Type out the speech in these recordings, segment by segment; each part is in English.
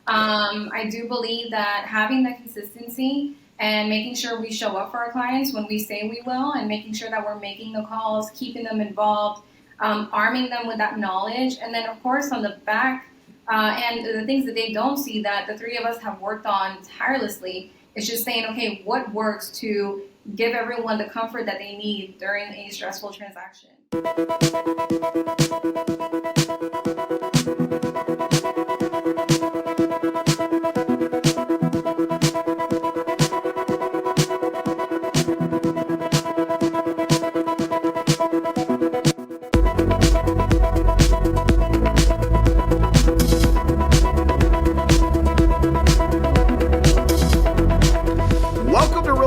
I do believe that having that consistency and making sure we show up for our clients when we say we will, and making sure that we're making the calls, keeping them involved, arming them with that knowledge. And then, of course, on the back and the things that they don't see that the three of us have worked on tirelessly, is just saying, okay, what works to give everyone the comfort that they need during a stressful transaction.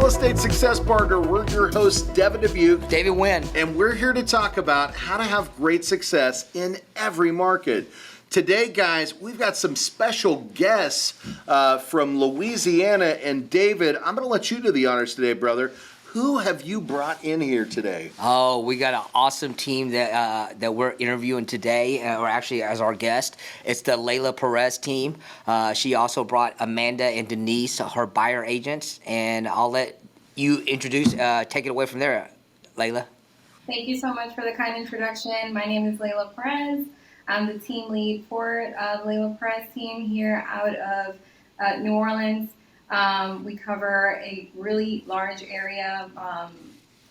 Estate Success Partner. We're your hosts, Devin and Dubuc, David Nguyen, and we're here to talk about how to have great success in every market. Today, guys, we've got some special guests from Louisiana. And David, I'm going to let you do the honors today, brother. Who have you brought in here today? Oh, we got an awesome team that we're interviewing today, or actually as our guest. It's the Leila Perez team. She also brought Amanda and Denise, her buyer agents, and I'll let you introduce, take it away from there, Leila. Thank you so much for the kind introduction. My name is Leila Perez. I'm the team lead for the Leila Perez team here out of New Orleans. We cover a really large area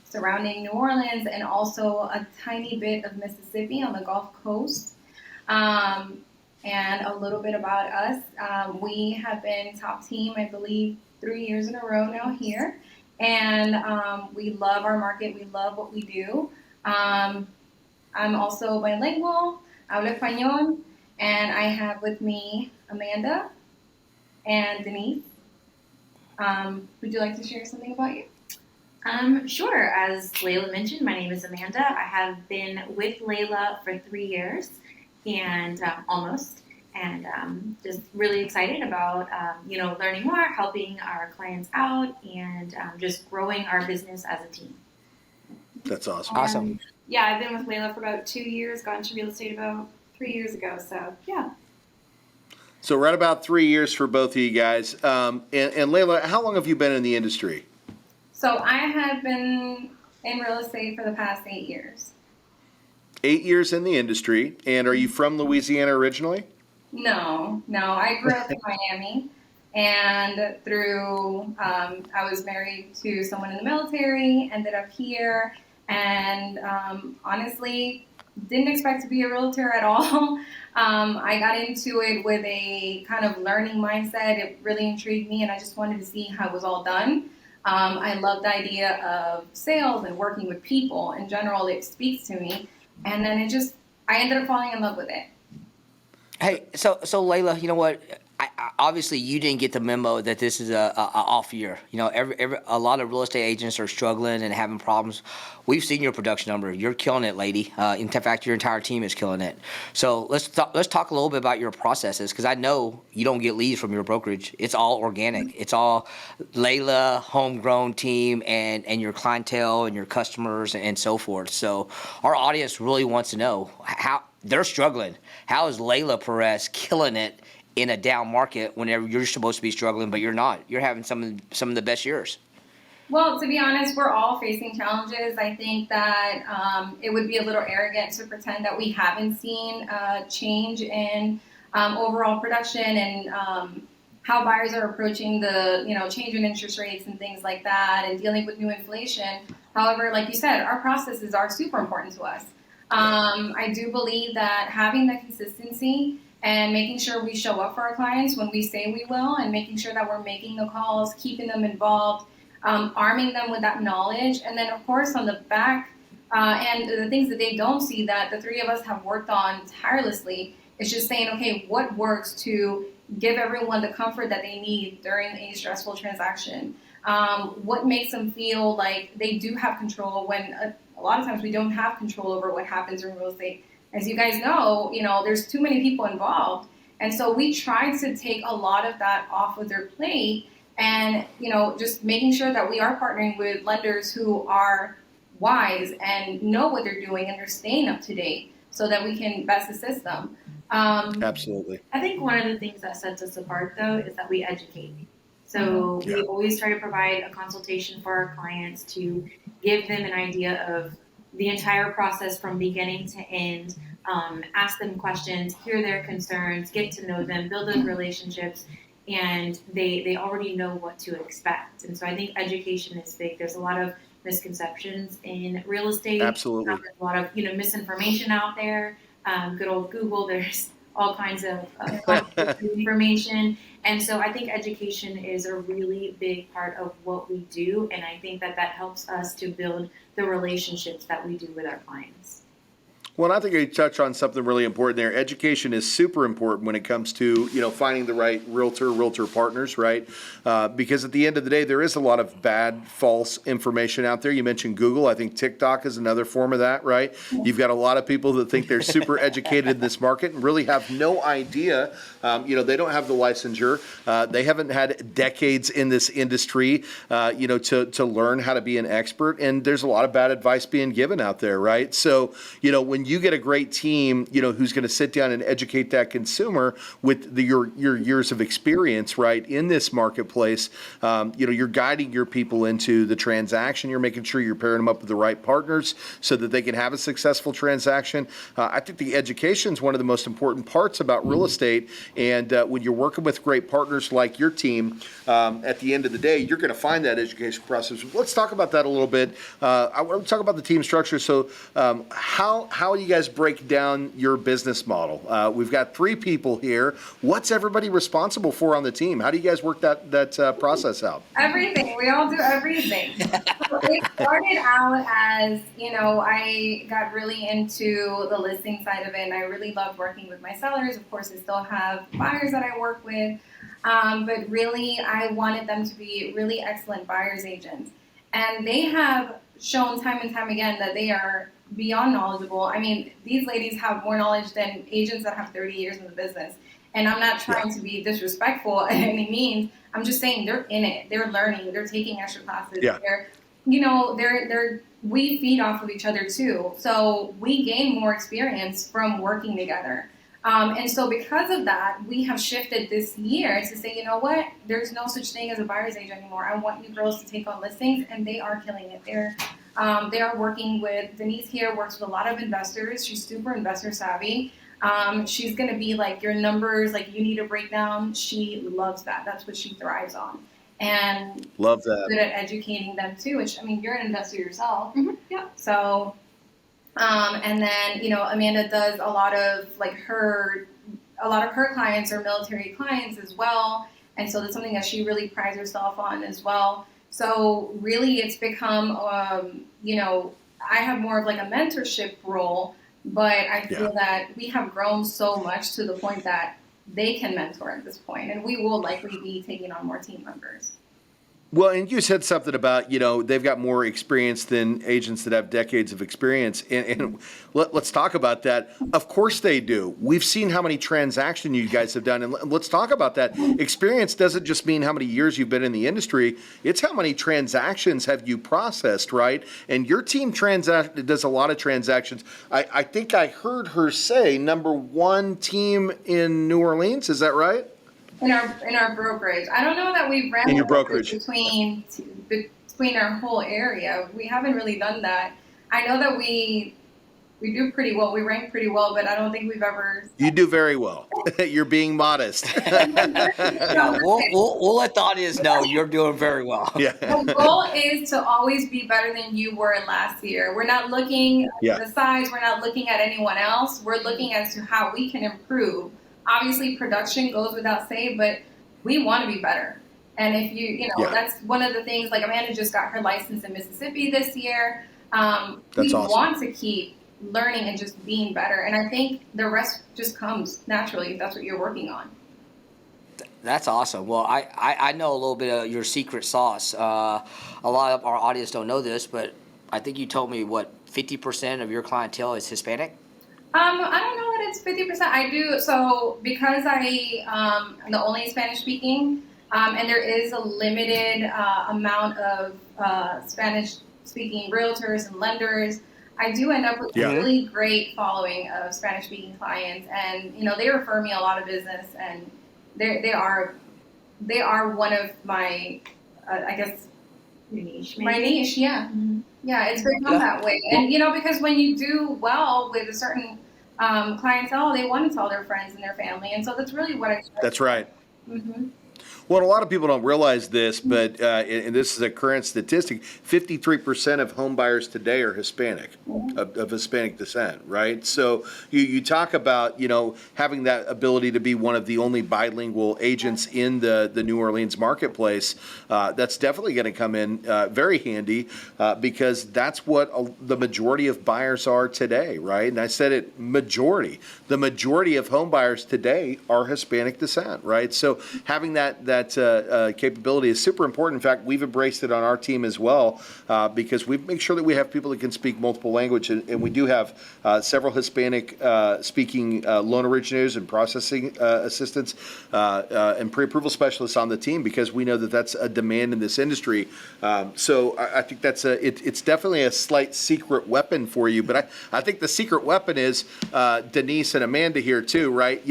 surrounding New Orleans and also a tiny bit of Mississippi on the Gulf Coast. And a little bit about us. We have been top team, I believe, 3 years in a row now here. And we love our market. We love what we do. I'm also bilingual, hablo español, and I have with me Amanda and Denise. Would you like to share something about you? Sure. As Leila mentioned, my name is Amanda. I have been with Leila for 3 years and almost, and just really excited about learning more, helping our clients out, and just growing our business as a team. That's awesome. Awesome. Yeah, I've been with Leila for about 2 years. Got into real estate about 3 years ago. So yeah. So right about 3 years for both of you guys. And Leila, how long have you been in the industry? So I have been in real estate for the past 8 years. 8 years in the industry. And are you from Louisiana originally? No. I grew up in Miami. And through, I was married to someone in the military, ended up here, and honestly, didn't expect to be a realtor at all. I got into it with a kind of learning mindset. It really intrigued me, and I just wanted to see how it was all done. I love the idea of sales and working with people. In general, it speaks to me. And then I ended up falling in love with it. Hey, so Leila, you know what? Obviously, you didn't get the memo that this is a off year. You know, a lot of real estate agents are struggling and having problems. We've seen your production number. You're killing it, lady. In fact, your entire team is killing it. So let's talk a little bit about your processes, because I know you don't get leads from your brokerage. It's all organic. It's all Leila, homegrown team, and your clientele and your customers and so forth. So our audience really wants to know how they're struggling. How is Leila Perez killing it in a down market whenever you're supposed to be struggling, but you're not? You're having some of the best years. Well, to be honest, we're all facing challenges. I think that it would be a little arrogant to pretend that we haven't seen change in overall production and how buyers are approaching the change in interest rates and things like that, and dealing with new inflation. However, like you said, our processes are super important to us. I do believe that having that consistency and making sure we show up for our clients when we say we will, and making sure that we're making the calls, keeping them involved, arming them with that knowledge. And then, of course, on the back and the things that they don't see that the three of us have worked on tirelessly, is just saying, okay, what works to give everyone the comfort that they need during a stressful transaction? What makes them feel like they do have control when a lot of times we don't have control over what happens in real estate. As you guys know, there's too many people involved. And so we try to take a lot of that off of their plate and, just making sure that we are partnering with lenders who are wise and know what they're doing and they're staying up to date so that we can best assist them. Absolutely. I think one of the things that sets us apart, though, is that we educate. So we always try to provide a consultation for our clients to give them an idea of the entire process from beginning to end, ask them questions, hear their concerns, get to know them, build those relationships, and they already know what to expect. And so I think education is big. There's a lot of misconceptions in real estate. Absolutely. There's a lot of misinformation out there. Good old Google. There's all kinds of information. And so I think education is a really big part of what we do. And I think that helps us to build the relationships that we do with our clients. Well, I think you touch on something really important there. Education is super important when it comes to, finding the right realtor partners, right? Because at the end of the day, there is a lot of bad, false information out there. You mentioned Google. I think TikTok is another form of that, right? You've got a lot of people that think they're super educated in this market and really have no idea. They don't have the licensure. They haven't had decades in this industry, to learn how to be an expert. And there's a lot of bad advice being given out there, right? So, when you get a great team, who's going to sit down and educate that consumer with your years of experience, right, in this marketplace, you're guiding your people into the transaction. You're making sure you're pairing them up with the right partners so that they can have a successful transaction. I think the education is one of the most important parts about real estate. And when you're working with great partners like your team, at the end of the day, you're going to find that education process. Let's talk about that a little bit. I want to talk about the team structure. So how do you guys break down your business model? We've got 3 people here. What's everybody responsible for on the team? How do you guys work that process out? Everything. We all do everything. So it started out as, I got really into the listing side of it, and I really loved working with my sellers. Of course, I still have buyers that I work with, but really, I wanted them to be really excellent buyers agents. And they have shown time and time again that they are beyond knowledgeable. I mean, these ladies have more knowledge than agents that have 30 years in the business. And I'm not trying to be disrespectful at any means. I'm just saying they're in it. They're learning. They're taking extra classes. Yeah. We feed off of each other too. So we gain more experience from working together. And so because of that, we have shifted this year to say, you know what? There's no such thing as a buyer's agent anymore. I want you girls to take on listings, and they are killing it. They are working with, Denise here works with a lot of investors. She's super investor savvy. She's going to be like your numbers, like you need a breakdown. She loves that. That's what she thrives on. And love that. Good at educating them too, which, I mean, you're an investor yourself. Mm-hmm. Yeah. So, and then, Amanda does a lot of her clients are military clients as well. And so that's something that she really prides herself on as well. So really it's become, I have more of like a mentorship role, but I feel that we have grown so much to the point that they can mentor at this point, and we will likely be taking on more team members. Well, and you said something about, they've got more experience than agents that have decades of experience. And let's talk about that. Of course they do. We've seen how many transactions you guys have done. And let's talk about that. Experience doesn't just mean how many years you've been in the industry. It's how many transactions have you processed, right? And your team does a lot of transactions. I think I heard her say #1 team in New Orleans. Is that right? In our brokerage, I don't know that we've ran in your brokerage between our whole area. We haven't really done that. I know that we do pretty well. We rank pretty well, but I don't think we've ever. You do very well. You're being modest. We'll let the audience know you're doing very well. Yeah. The goal is to always be better than you were last year. We're not looking at the size. We're not looking at anyone else. We're looking as to how we can improve. Obviously, production goes without saying, but we want to be better. And if that's one of the things, like Amanda just got her license in Mississippi this year. We want to keep learning and just being better. And I think the rest just comes naturally if that's what you're working on. That's awesome. Well, I know a little bit of your secret sauce. A lot of our audience don't know this, but I think you told me, 50% of your clientele is Hispanic? I don't know that it's 50%. I do. So because I am the only Spanish speaking, and there is a limited amount of Spanish speaking realtors and lenders, I do end up with Yeah. a really great following of Spanish speaking clients, and they refer me a lot of business, and they are one of my I guess Your niche, my maybe? niche. Yeah. Mhm. Yeah, it's become Yeah. that way. And, because when you do well with a certain clientele, they want to tell their friends and their family. And so that's really what I That's right. Mm-hmm. Well, a lot of people don't realize this, but and this is a current statistic: 53% of home buyers today are Hispanic, of Hispanic descent. Right. So you talk about having that ability to be one of the only bilingual agents in the New Orleans marketplace. That's definitely going to come in very handy because that's what the majority of buyers are today. Right. And I said it, majority. The majority of home buyers today are Hispanic descent. Right. So having that capability is super important. In fact, we've embraced it on our team as well because we make sure that we have people that can speak multiple languages, and we do have several Hispanic speaking loan originators and processing assistants and pre-approval specialists on the team because we know that that's a demand in this industry. So I think it's definitely a slight secret weapon for you, but I think the secret weapon is Denise and Amanda here too, right?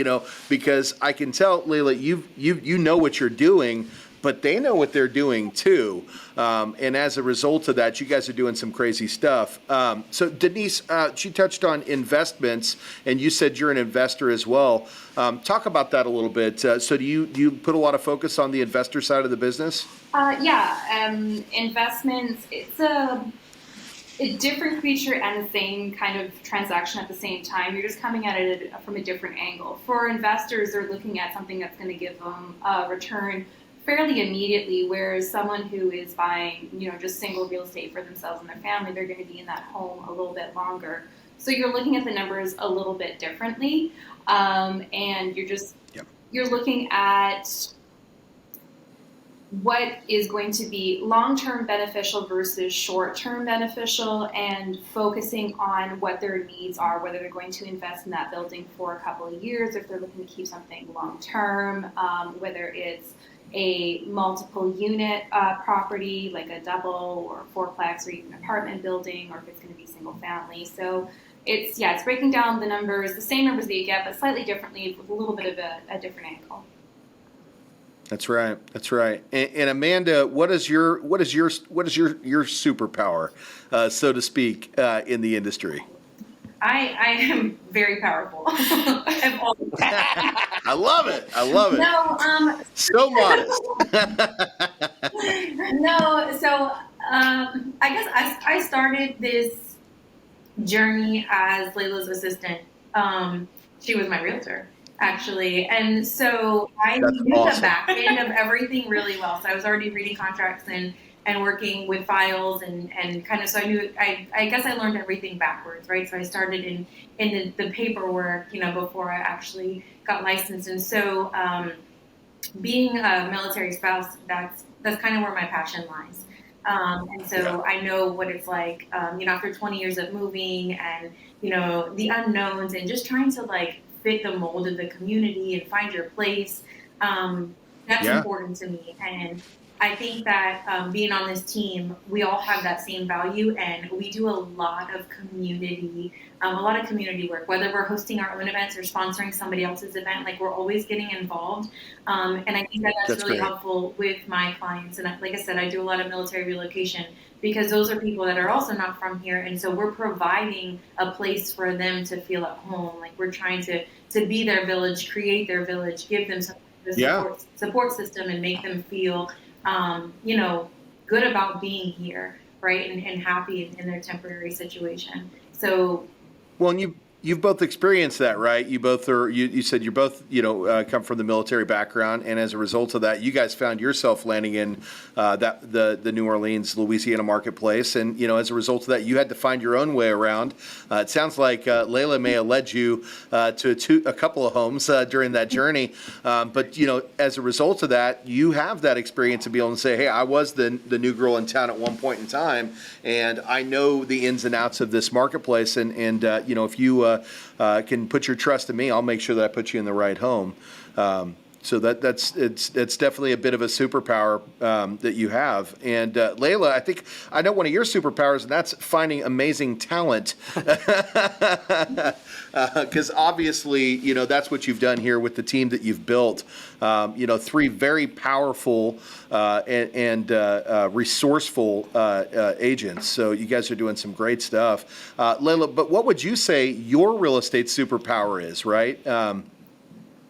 Because I can tell, Leila, you know what you're doing, but they know what they're doing too. And as a result of that, you guys are doing some crazy stuff. So Denise, she touched on investments, and you said you're an investor as well. Talk about that a little bit. So do you put a lot of focus on the investor side of the business? Investments, it's a different creature and the same kind of transaction at the same time. You're just coming at it from a different angle. For investors, they're looking at something that's going to give them a return fairly immediately, whereas someone who is buying, just single real estate for themselves and their family, they're going to be in that home a little bit longer. So you're looking at the numbers a little bit differently, and you're looking at what is going to be long-term beneficial versus short-term beneficial, and focusing on what their needs are, whether they're going to invest in that building for a couple of years, if they're looking to keep something long-term, whether it's a multiple unit property like a double or fourplex or even apartment building, or if it's going to be single family. So it's breaking down the numbers, the same numbers that you get, but slightly differently with a little bit of a different angle. That's right. That's right. And Amanda, what is your superpower, so to speak, in the industry? I am very powerful. I've always I love it. I love it. No, So modest. no. So I guess I started this journey as Leila's assistant. She was my realtor, actually, and so I That's knew awesome. the back end of everything really well. So I was already reading contracts and working with files and kind of, so I knew, I guess I learned everything backwards, right? So I started in the paperwork, before I actually got licensed. And so being a military spouse, that's kind of where my passion lies. And so I know what it's like, after 20 years of moving and, the unknowns and just trying to fit the mold of the community and find your place. That's important to me. And I think that being on this team, we all have that same value, and we do a lot of community work, whether we're hosting our own events or sponsoring somebody else's event. We're always getting involved. And I think that's really helpful with my clients. And like I said, I do a lot of military relocation because those are people that are also not from here. And so we're providing a place for them to feel at home. We're trying to be their village, create their village, give them some support system, and make them feel good about being here, right, and happy in their temporary situation. So, well, and you've both experienced that, right? You both are. You said you're both come from the military background, and as a result of that, you guys found yourself landing in the New Orleans, Louisiana marketplace, and as a result of that, you had to find your own way around. It sounds like Leila may have led you to a couple of homes during that journey, but as a result of that, you have that experience to be able to say, hey, I was the new girl in town at one point in time, and I know the ins and outs of this marketplace, and if you can put your trust in me, I'll make sure that I put you in the right home. So that's definitely a bit of a superpower that you have. And Leila, I know one of your superpowers, and that's finding amazing talent. Because obviously, that's what you've done here with the team that you've built. Three very powerful and resourceful agents. So you guys are doing some great stuff. Leila, but what would you say your real estate superpower is, right?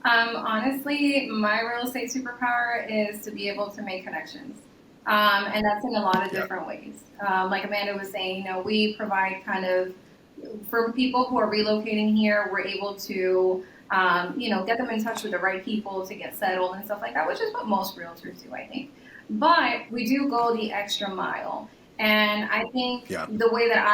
Honestly, my real estate superpower is to be able to make connections. And that's in a lot of different ways. Like Amanda was saying, we provide kind of, for people who are relocating here, we're able to, get them in touch with the right people to get settled and stuff like that, which is what most realtors do, I think. But we do go the extra mile. And I think the way that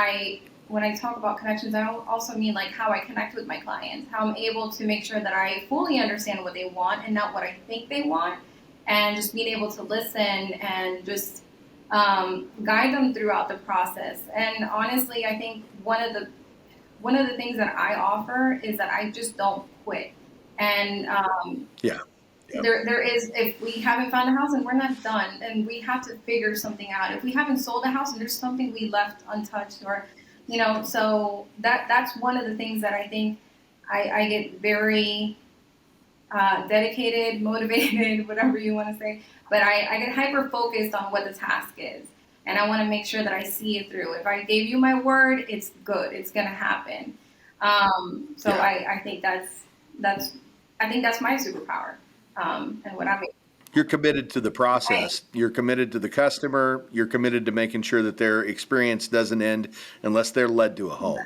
when I talk about connections, I also mean like how I connect with my clients, how I'm able to make sure that I fully understand what they want and not what I think they want, and just being able to listen and just guide them throughout the process. And honestly, I think one of the things that I offer is that I just don't quit. And there is, if we haven't found a house and we're not done, and we have to figure something out. If we haven't sold a house and there's something we left untouched, or so that's one of the things that I think I get very dedicated, motivated, whatever you want to say. But I get hyper focused on what the task is, and I want to make sure that I see it through. If I gave you my word, it's good. It's gonna happen. I think that's my superpower, and what I mean. You're committed to the process. Right. You're committed to the customer. You're committed to making sure that their experience doesn't end unless they're led to a home.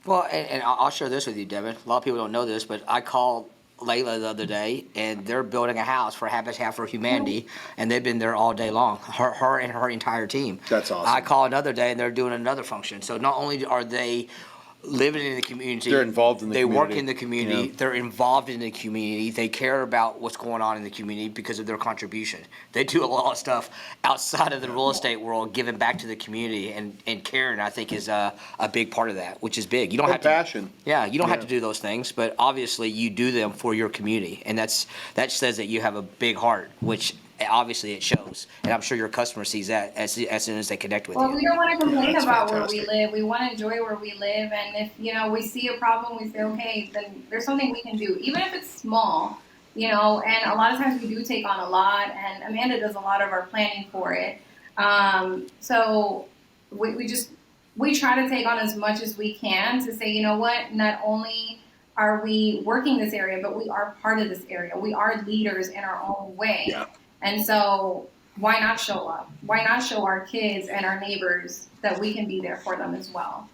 Well, and I'll share this with you, Devin. A lot of people don't know this, but I called Leila the other day, and they're building a house for Habitat for Humanity, and they've been there all day long, her and her entire team. That's awesome. I called another day, and they're doing another function. So not only are they living in the community, they're involved in the community. They work in the community. Yeah. They're involved in the community. They care about what's going on in the community because of their contribution. They do a lot of stuff outside of the real estate world, giving back to the community, and caring, I think, is a big part of that, which is big. You don't have to, passion. Yeah, you don't have to do those things, but obviously you do them for your community, and that says that you have a big heart, which obviously it shows, and I'm sure your customer sees that as soon as they connect with you. Well, we don't want to complain about where we live. We want to enjoy where we live, and if we see a problem, we say, okay, then there's something we can do, even if it's small. And a lot of times we do take on a lot, and Amanda does a lot of our planning for it. So we try to take on as much as we can to say, what, not only are we working this area, but we are part of this area. We are leaders in our own way. Yeah. And so why not show up? Why not show our kids and our neighbors that we can be there for them as well,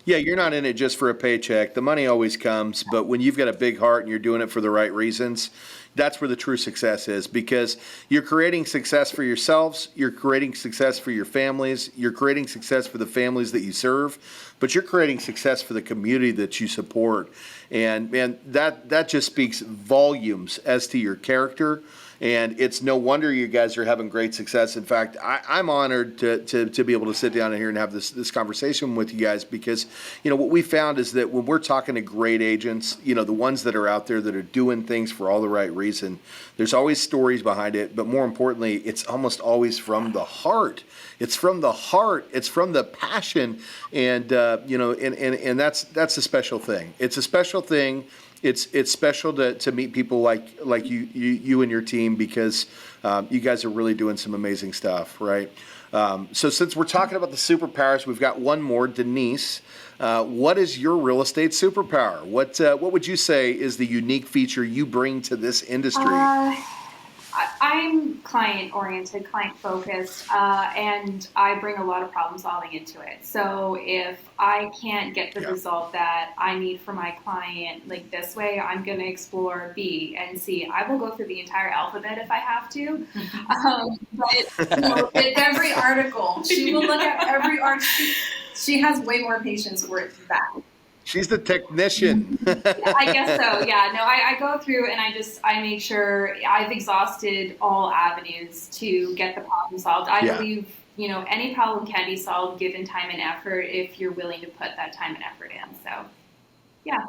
Yeah, you're not in it just for a paycheck. The money always comes, but when you've got a big heart and you're doing it for the right reasons, that's where the true success is, because you're creating success for yourselves, you're creating success for your families, you're creating success for the families that you serve, but you're creating success for the community that you support. And that just speaks volumes as to your character. And it's no wonder you guys are having great success. In fact, I'm honored to be able to sit down here and have this conversation with you guys, because, what we found is that when we're talking to great agents, the ones that are out there that are doing things for all the right reason, there's always stories behind it. But more importantly, it's almost always from the heart. It's from the heart. It's from the passion. And, and that's a special thing. It's a special thing. It's special to meet people like you and your team, because you guys are really doing some amazing stuff, right? So since we're talking about the superpowers, we've got one more. Denise, what is your real estate superpower? What would you say is the unique feature you bring to this industry? I'm client-oriented, client-focused, and I bring a lot of problem-solving into it. So if I can't get the result that I need for my client like this way, I'm going to explore B and C. I will go through the entire alphabet if I have to. But with every article, she will look at every article. She has way more patience for that. She's the technician. I guess so. Yeah. No, I go through and I make sure I've exhausted all avenues to get the problem solved. I believe, any problem can be solved given time and effort if you're willing to put that time and effort in. So, yeah.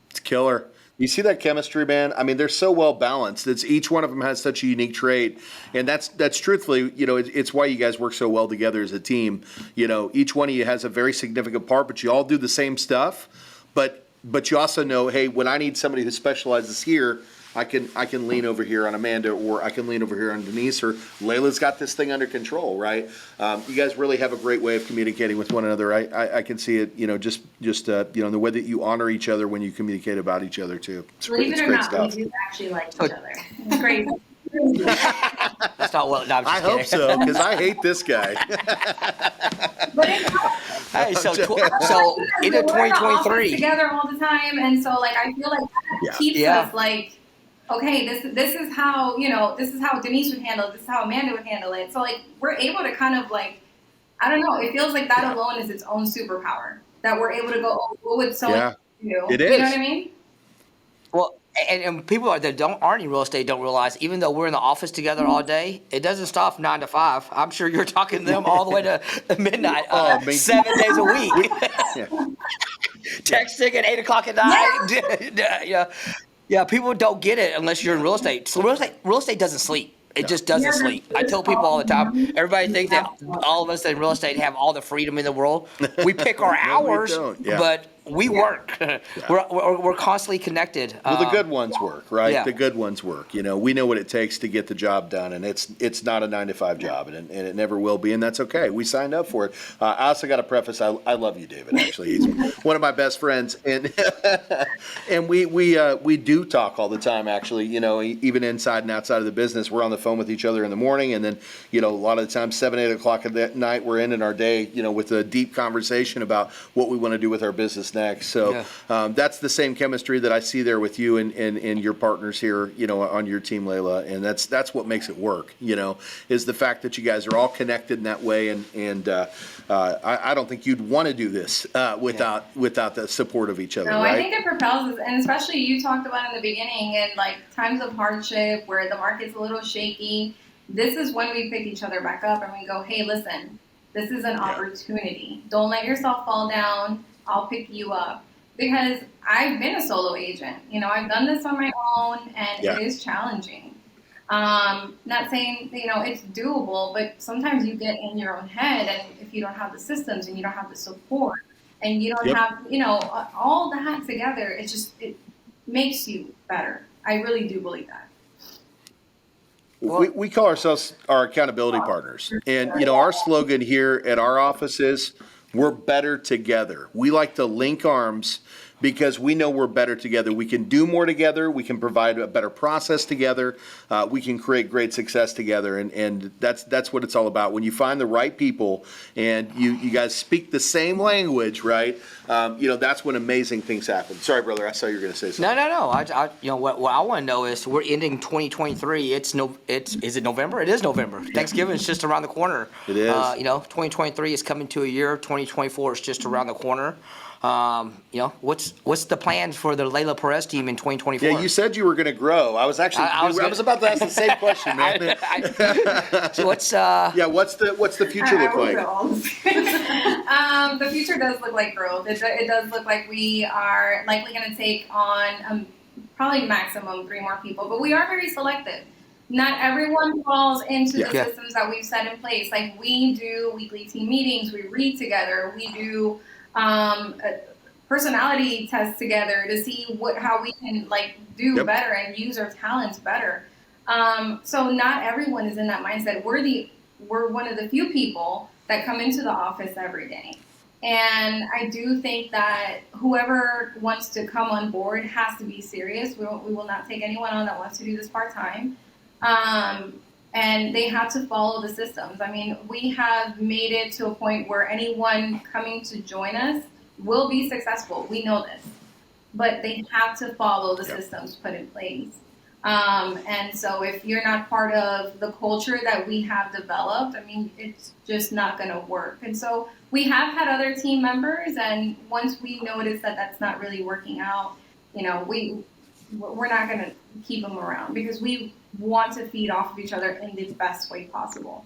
It's killer. You see that chemistry, man? I mean, they're so well balanced. It's each one of them has such a unique trait, and that's truthfully, it's why you guys work so well together as a team. Each one of you has a very significant part, but you all do the same stuff. But you also know, hey, when I need somebody who specializes here, I can lean over here on Amanda, or I can lean over here on Denise, or Leila's got this thing under control, right? You guys really have a great way of communicating with one another. I can see it, just the way that you honor each other when you communicate about each other too. Believe it or not, we do actually like each other. It's crazy. That's not well. No, I'm just I hope kidding. so, because I hate this guy. But it's Hey, so so into 2023 together all the time, and so like I feel like that keeps us like, okay, this is how Denise would handle it, this is how Amanda would handle it. So like we're able to kind of like, I don't know, it feels like that alone is its own superpower, that we're able to go, oh, what would so do? It is. You know what I mean? Well, and people that aren't in real estate don't realize, even though we're in the office together all day, it doesn't stop 9 to 5. I'm sure you're talking to them all the way to midnight, 7 days a week. Texting at 8 o'clock at night. Yeah, people don't get it unless you're in real estate. So real estate doesn't sleep. It just doesn't sleep. I tell people all the time, everybody thinks that all of us in real estate have all the freedom in the world. We pick our hours, but we work. We're constantly connected. Well, the good ones work, right? Yeah. The good ones work. We know what it takes to get the job done, and it's not a 9-to-5 job, and it never will be, and that's okay. We signed up for it. I also got to preface, I love you, David. Actually, he's one of my best friends, and and we do talk all the time. Actually, even inside and outside of the business, we're on the phone with each other in the morning, and then a lot of the time 7-8 o'clock at night we're ending our day with a deep conversation about what we want to do with our business next. So that's the same chemistry that I see there with you and your partners here on your team, Leila, and that's what makes it work, is the fact that you guys are all connected in that way, and I don't think you'd want to do this without the support of each other. No, right? I think it propels us, and especially you talked about in the beginning, and like times of hardship where the market's a little shaky. This is when we pick each other back up and we go, hey, listen, this is an opportunity. Don't let yourself fall down. I'll pick you up. Because I've been a solo agent. I've done this on my own, and it is challenging. Not saying, it's doable, but sometimes you get in your own head, and if you don't have the systems and you don't have the support and you don't have, all that together, it makes you better. I really do believe that. We call ourselves our accountability partners. And, our slogan here at our office is, we're better together. We like to link arms because we know we're better together. We can do more together. We can provide a better process together. We can create great success together. And that's what it's all about. When you find the right people and you guys speak the same language, right? That's when amazing things happen. Sorry, brother. I saw you were going to say something. No. What I want to know is, we're ending 2023. Is it November? It is November. Thanksgiving is just around the corner. It is. 2023 is coming to a year. 2024 is just around the corner. What's the plans for the Leila Perez team in 2024? Yeah, you said you were going to grow. I was actually I was about to ask the same question, man. So what's what's the future look like? The future does look like growth. It does look like we are likely going to take on probably maximum 3 more people, but we are very selective. Not everyone falls into the systems that we've set in place. Like, we do weekly team meetings, we read together, we do personality tests together to see how we can do better and use our talents better. So not everyone is in that mindset. We're one of the few people that come into the office every day. And I do think that whoever wants to come on board has to be serious. We will not take anyone on that wants to do this part-time. And they have to follow the systems. I mean, we have made it to a point where anyone coming to join us will be successful. We know this. But they have to follow the systems put in place. And so if you're not part of the culture that we have developed, I mean, it's just not going to work. And so we have had other team members, and once we notice that that's not really working out, we're not going to keep them around, because we want to feed off of each other in the best way possible.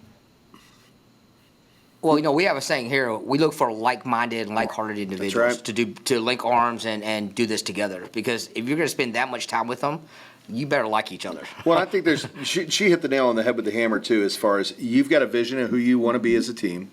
Well, we have a saying here. We look for like-minded and like-hearted individuals right. to link arms and do this together. Because if you're going to spend that much time with them, you better like each other. Well, I think she hit the nail on the head with the hammer too, as far as you've got a vision of who you want to be as a team.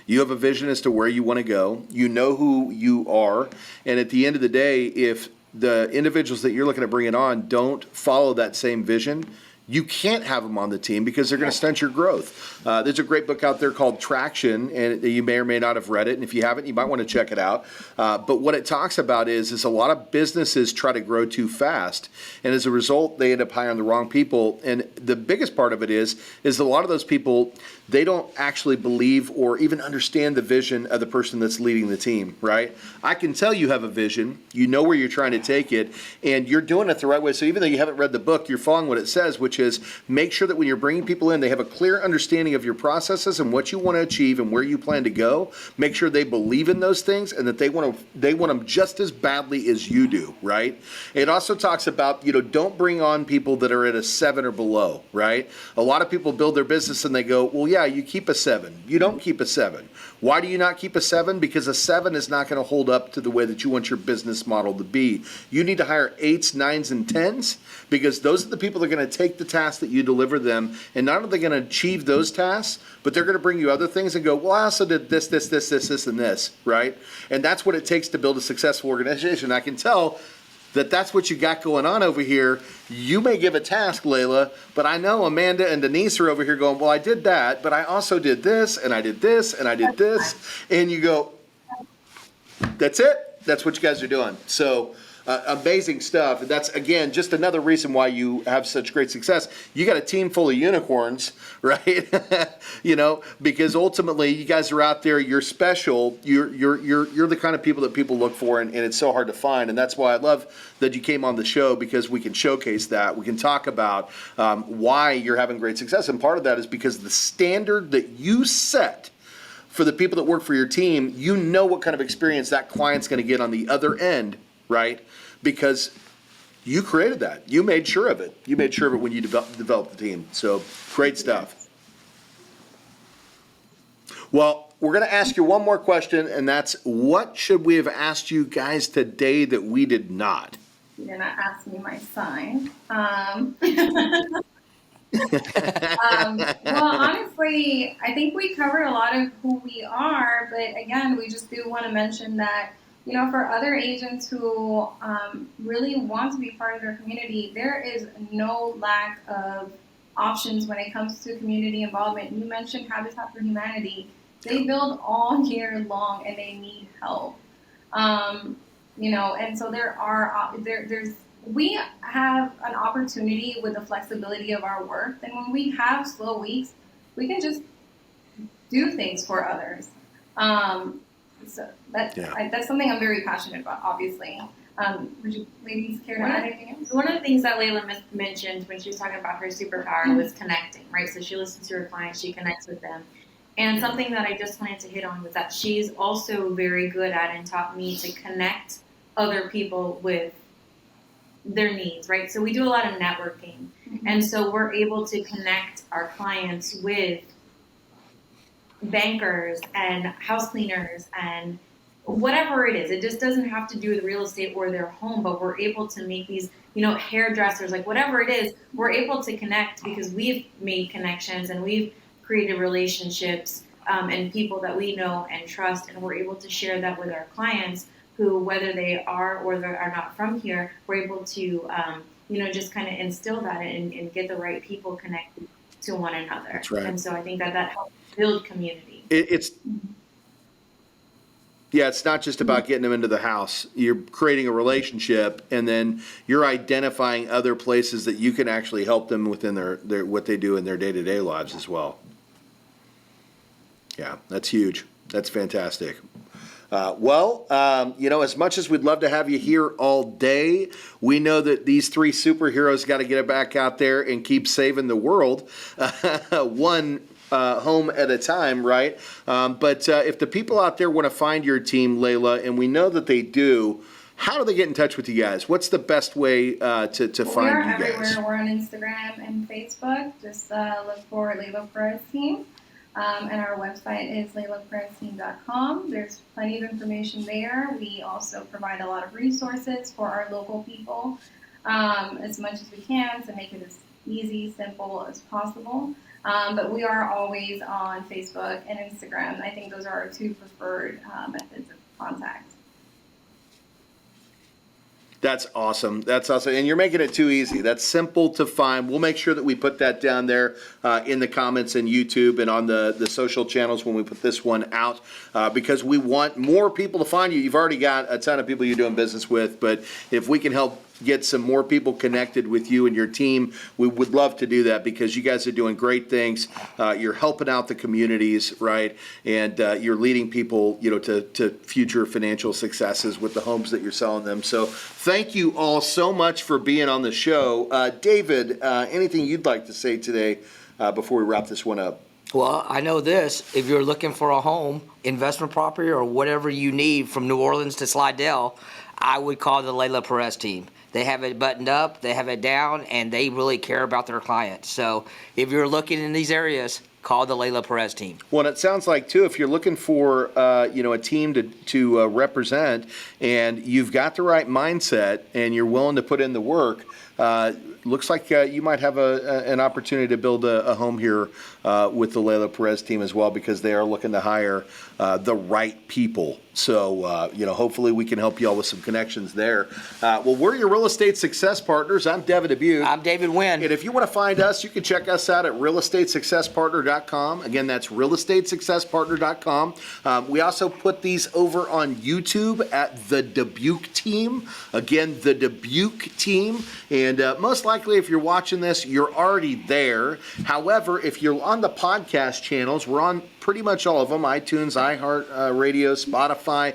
You have a vision as to where you want to go. You know who you are. And at the end of the day, if the individuals that you're looking at bringing on don't follow that same vision, you can't have them on the team because they're going to stunt your growth. There's a great book out there called Traction, and you may or may not have read it. And if you haven't, you might want to check it out. But what it talks about is a lot of businesses try to grow too fast, and as a result, they end up hiring the wrong people. And the biggest part of it is a lot of those people, they don't actually believe or even understand the vision of the person that's leading the team, right? I can tell you have a vision, you know where you're trying to take it, and you're doing it the right way. So even though you haven't read the book, you're following what it says, which is make sure that when you're bringing people in, they have a clear understanding of your processes and what you want to achieve and where you plan to go. Make sure they believe in those things and that they want them just as badly as you do, right? It also talks about, don't bring on people that are at a 7 or below, right? A lot of people build their business and they go, well, yeah, you keep a 7. You don't keep a 7. Why do you not keep a 7? Because a 7 is not going to hold up to the way that you want your business model to be. You need to hire 8s, 9s, and 10s because those are the people that are going to take the tasks that you deliver them, and not only are they going to achieve those tasks, but they're going to bring you other things and go, well, I also did this, and this, right? And that's what it takes to build a successful organization. I can tell that that's what you got going on over here. You may give a task, Leila, but I know Amanda and Denise are over here going, well, I did that, but I also did this, and I did this, and I did this. And you go, that's it. That's what you guys are doing. So amazing stuff. And that's, again, just another reason why you have such great success. You got a team full of unicorns, right? Because ultimately you guys are out there, you're special. You're the kind of people that people look for, and it's so hard to find. And that's why I love that you came on the show, because we can showcase that. We can talk about why you're having great success. And part of that is because the standard that you set for the people that work for your team, you know what kind of experience that client's going to get on the other end, right? Because you created that. You made sure of it. You made sure of it when you developed the team. So great stuff. Well, we're going to ask you one more question, and that's, what should we have asked you guys today that we did not? You're not asking me my sign. Well, honestly, I think we covered a lot of who we are, but again, we just do want to mention that, for other agents who really want to be part of their community, there is no lack of options when it comes to community involvement. You mentioned Habitat for Humanity. They build all year long and they need help. And so we have an opportunity with the flexibility of our work. And when we have slow weeks, we can just do things for others. So that's something I'm very passionate about, obviously. Would you ladies care to add anything else? One of the things that Leila mentioned when she was talking about her superpower was connecting, right? So she listens to her clients, she connects with them. And something that I just wanted to hit on was that she's also very good at and taught me to connect other people with their needs, right? So we do a lot of networking. Mm-hmm. And so we're able to connect our clients with bankers and house cleaners and whatever it is. It just doesn't have to do with real estate or their home, but we're able to make these, hairdressers, like whatever it is, we're able to connect because we've made connections and we've created relationships and people that we know and trust, and we're able to share that with our clients who, whether they are or they are not from here, we're able to, just kind of instill that and get the right people connected to one another. That's right. And so I think that helps build community. It's not just about getting them into the house. You're creating a relationship, and then you're identifying other places that you can actually help them within their what they do in their day-to-day lives as well. Yeah, that's huge. That's fantastic. As much as we'd love to have you here all day, we know that these three superheroes got to get it back out there and keep saving the world, one home at a time, right? But if the people out there want to find your team, Leila, and we know that they do, how do they get in touch with you guys? What's the best way to find you guys? We're everywhere. We're on Instagram and Facebook. Just look for Leila Perez Team. And our website is leilaperezteam.com. There's plenty of information there. We also provide a lot of resources for our local people as much as we can to make it as easy, simple as possible. But we are always on Facebook and Instagram. I think those are our two preferred methods of contact. That's awesome. That's awesome. And you're making it too easy. That's simple to find. We'll make sure that we put that down there in the comments in YouTube and on the social channels when we put this one out because we want more people to find you. You've already got a ton of people you're doing business with, but if we can help get some more people connected with you and your team, we would love to do that because you guys are doing great things. You're helping out the communities, right? And you're leading people, to future financial successes with the homes that you're selling them. So thank you all so much for being on the show. David, anything you'd like to say today before we wrap this one up? Well, I know this. If you're looking for a home, investment property, or whatever you need from New Orleans to Slidell, I would call the Leila Perez team. They have it buttoned up, they have it down, and they really care about their clients. So if you're looking in these areas, call the Leila Perez team. Well, it sounds like, too, if you're looking for, a team to represent and you've got the right mindset and you're willing to put in the work, looks like you might have an opportunity to build a home here with the Leila Perez team as well because they are looking to hire the right people. So, hopefully we can help you all with some connections there. Well, we're your real estate success partners. I'm Devin and Dubuc. I'm David Nguyen. And if you want to find us, you can check us out at realestatesuccesspartner.com. Again, that's realestatesuccesspartner.com. We also put these over on YouTube at the Dubuc team. Again, the Dubuc team. And most likely, if you're watching this, you're already there. However, if you're on the podcast channels, we're on pretty much all of them, iTunes, iHeartRadio, Spotify.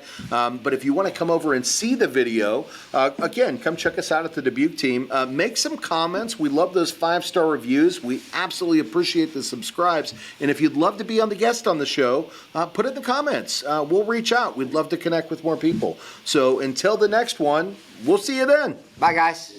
But if you want to come over and see the video, again, come check us out at the Dubuc team. Make some comments. We love those 5-star reviews. We absolutely appreciate the subscribes. And if you'd love to be on the guest on the show, put it in the comments. We'll reach out. We'd love to connect with more people. So until the next one, we'll see you then. Bye, guys.